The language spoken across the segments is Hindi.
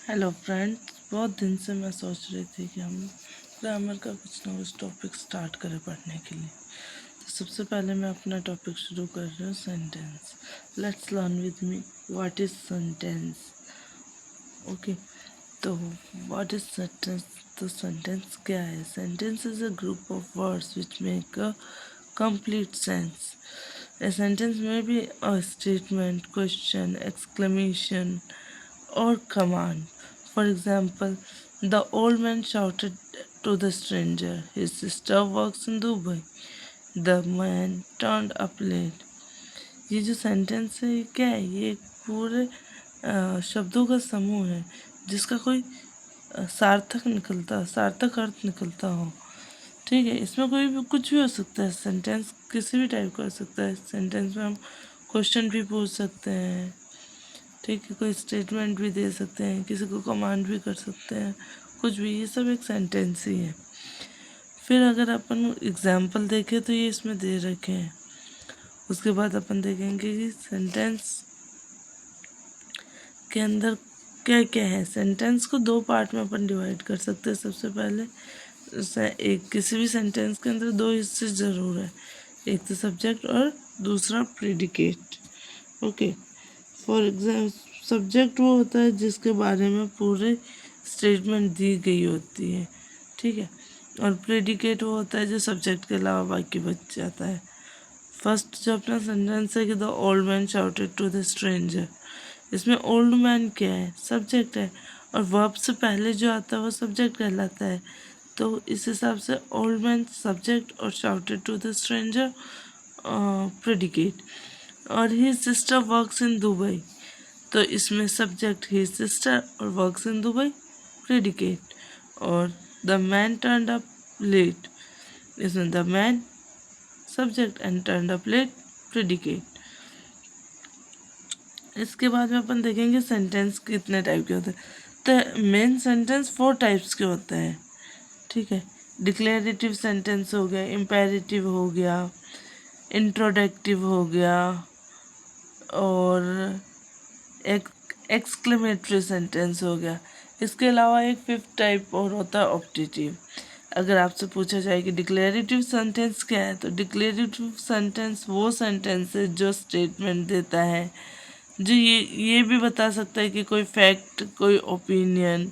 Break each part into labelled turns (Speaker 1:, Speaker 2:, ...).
Speaker 1: हेलो फ्रेंड्स, बहुत दिन से मैं सोच रही थी कि हम ग्रामर का कुछ ना कुछ टॉपिक स्टार्ट करें पढ़ने के लिए। तो सबसे पहले मैं अपना टॉपिक शुरू कर रही हूँ, sentence. Let's learn with me what is sentence. Okay, तो व्हाट इज सेंटेंस? तो सेंटेंस क्या है? Sentence is a group of words which make a complete sense. A sentence may be a statement, question, exclamation, or command. For example, the old man shouted to the stranger, his sister works in Dubai. The man turned up late. ये जो सेंटेंस है ये क्या है? ये एक पूरे शब्दों का समूह है जिसका कोई सार्थक अर्थ निकलता हो। ठीक है, इसमें कोई भी कुछ भी हो सकता है। सेंटेंस किसी भी टाइप का हो सकता है। सेंटेंस में हम क्वेश्चन भी पूछ सकते हैं, ठीक है, कोई स्टेटमेंट भी दे सकते हैं, किसी को कमांड भी कर सकते हैं, कुछ भी। ये सब एक सेंटेंस ही है। फिर अगर अपन एग्जाम्पल देखें तो ये इसमें दे रखे हैं। उसके बाद अपन देखेंगे कि सेंटेंस के अंदर क्या क्या है। सेंटेंस को दो पार्ट में अपन डिवाइड कर सकते हैं। सबसे पहले एक किसी भी सेंटेंस के अंदर दो हिस्से ज़रूर है, एक तो सब्जेक्ट और दूसरा predicate. Okay, for example subject वो होता है जिसके बारे में पूरे स्टेटमेंट दी गई होती है, ठीक है। और प्रेडिकेट वो होता है जो सब्जेक्ट के अलावा बाकी बच जाता है। फर्स्ट जो अपना सेंटेंस है कि the old man shouted to the stranger, इसमें ओल्ड मैन क्या है? सब्जेक्ट है, और वर्ब से पहले जो आता है वो सब्जेक्ट कहलाता है। तो इस हिसाब से ओल्ड मैन सब्जेक्ट और shouted to the stranger predicate. और he sister works in Dubai, तो इसमें सब्जेक्ट ही सिस्टर और वर्क्स इन दुबई प्रेडिकेट। और the man turned up late, इसमें the man subject and turned up late predicate. इसके बाद में अपन देखेंगे सेंटेंस कितने टाइप के होते हैं। तो मेन सेंटेंस 4 टाइप्स के होते हैं, ठीक है। डिक्लेरेटिव सेंटेंस हो गया, इम्पेरेटिव हो गया, इंट्रोडक्टिव हो गया, और एक एक्सक्लेमेटरी सेंटेंस हो गया। इसके अलावा एक 5th टाइप और होता है ऑप्टेटिव। अगर आपसे पूछा जाए कि डिक्लेरेटिव सेंटेंस क्या है, तो डिक्लेरेटिव सेंटेंस वो सेंटेंस है जो स्टेटमेंट देता है, जो ये भी बता सकता है कि कोई फैक्ट, कोई ओपिनियन,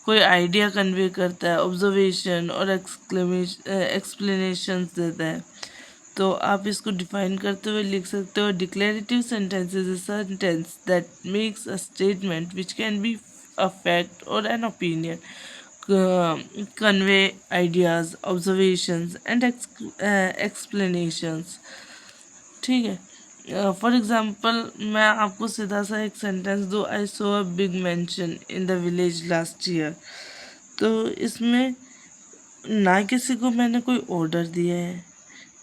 Speaker 1: कोई आइडिया कन्वे करता है, ऑब्जर्वेशन और एक्सप्लेनेशंस देता है। तो आप इसको डिफाइन करते हुए लिख सकते हो, declarative sentence is a sentence that makes a statement which can be a fact or an opinion, convey ideas, observations and explanations, ठीक है। फॉर एग्जाम्पल मैं आपको सीधा सा एक सेंटेंस दो, I saw a big mansion in the village last year. तो इसमें ना किसी को मैंने कोई ऑर्डर दिया है,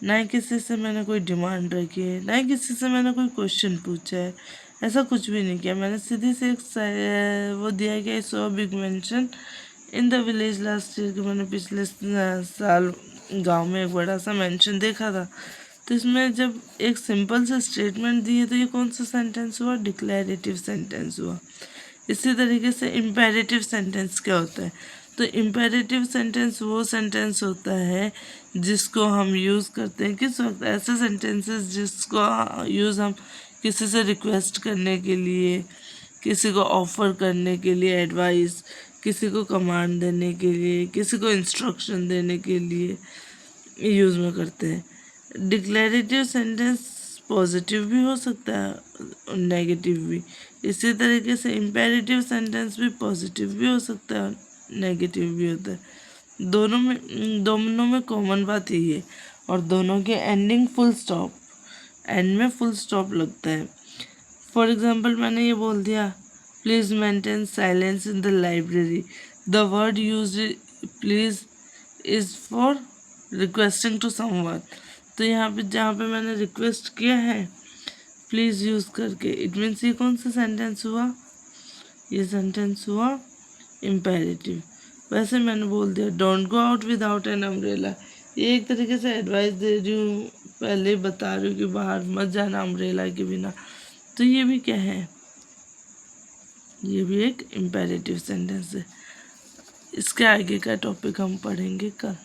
Speaker 1: ना ही किसी से मैंने कोई डिमांड रखी है, ना ही किसी से मैंने कोई क्वेश्चन पूछा है। ऐसा कुछ भी नहीं किया। मैंने सीधी से एक वो दिया है कि I saw a big mansion in the village last year, कि मैंने पिछले साल गांव में एक बड़ा सा मेंशन देखा था। तो इसमें जब एक सिंपल सा स्टेटमेंट दी है तो ये कौन सा सेंटेंस हुआ? डिक्लेरेटिव सेंटेंस हुआ। इसी तरीके से इम्पेरेटिव सेंटेंस क्या होता है? तो इम्पेरेटिव सेंटेंस वो सेंटेंस होता है जिसको हम यूज़ करते हैं किस वक्त? ऐसे सेंटेंसेस जिसको यूज़ हम किसी से रिक्वेस्ट करने के लिए, किसी को ऑफर करने के लिए एडवाइस, किसी को कमांड देने के लिए, किसी को इंस्ट्रक्शन देने के लिए यूज़ में करते हैं। डिक्लेरेटिव सेंटेंस पॉजिटिव भी हो सकता है और नेगेटिव भी। इसी तरीके से इम्पेरेटिव सेंटेंस भी पॉजिटिव भी हो सकता है और नेगेटिव भी होता है। दोनों में कॉमन बात यही है, और दोनों के एंडिंग फुल स्टॉप, एंड में फुल स्टॉप लगता है। फॉर एग्जाम्पल मैंने ये बोल दिया, please maintain silence in the library. The word use please is for requesting to someone. तो यहाँ पे जहाँ पे मैंने रिक्वेस्ट किया है प्लीज़ यूज़ करके, इट मीन्स ये कौन सा सेंटेंस हुआ? ये सेंटेंस हुआ इम्पेरेटिव। वैसे मैंने बोल दिया don't go out without an umbrella, ये एक तरीके से एडवाइस दे रही हूँ, पहले बता रही हूँ कि बाहर मत जाना अम्ब्रेला के बिना। तो ये भी क्या है? ये भी एक इम्पेरेटिव सेंटेंस है। इसके आगे का टॉपिक हम पढ़ेंगे कल।